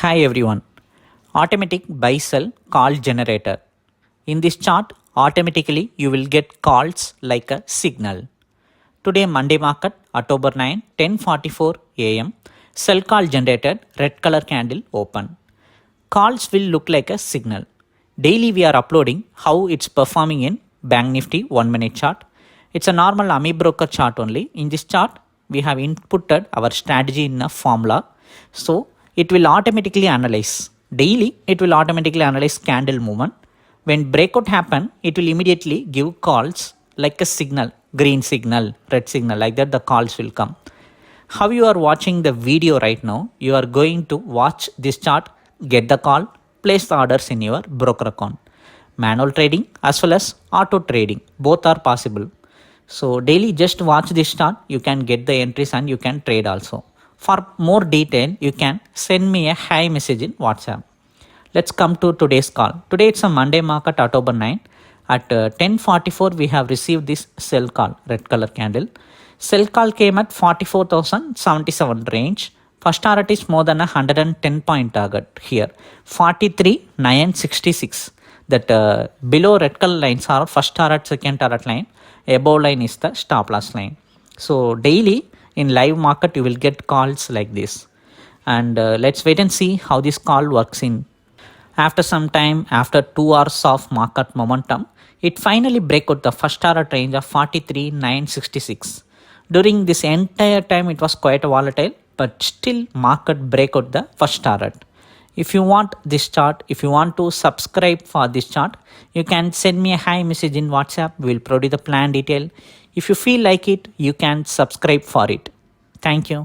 Hi everyone. Automatic buy sell call generator. In this chart, automatically you will get calls like a signal. Today Monday market, October 9, 10:44 am. Sell call generated, red color candle open. Calls will look like a signal. Daily we are uploading how it's performing in Bank Nifty 1 minute chart. It's a normal AMI broker chart only. In this chart, we have inputted our strategy in a formula. So it will automatically analyze. Daily, it will automatically analyze candle movement. When breakout happen, it will immediately give calls like a signal, green signal, red signal, like that the calls will come. How you are watching the video right now, you are going to watch this chart, get the call, place the orders in your broker account. Manual trading as well as auto trading, both are possible. So daily just watch this chart, you can get the entries and you can trade also. For more detail, you can send me a hi message in WhatsApp. Let's come to today's call. Today it's a Monday market, October 9. At 10:44 we have received this sell call, red color candle. Sell call came at 44,077 range. First target is more than a 110 point target here. 43,966. That below red color lines are first target, second target line. Above line is the stop loss line. So daily in live market you will get calls like this. And let's wait and see how this call works in. After some time, after 2 hours of market momentum, it finally break out the first target range of 43,966. During this entire time, it was quite volatile, but still market break out the first target. If you want this chart, if you want to subscribe for this chart, you can send me a hi message in WhatsApp. We will provide the plan detail. If you feel like it, you can subscribe for it. Thank you.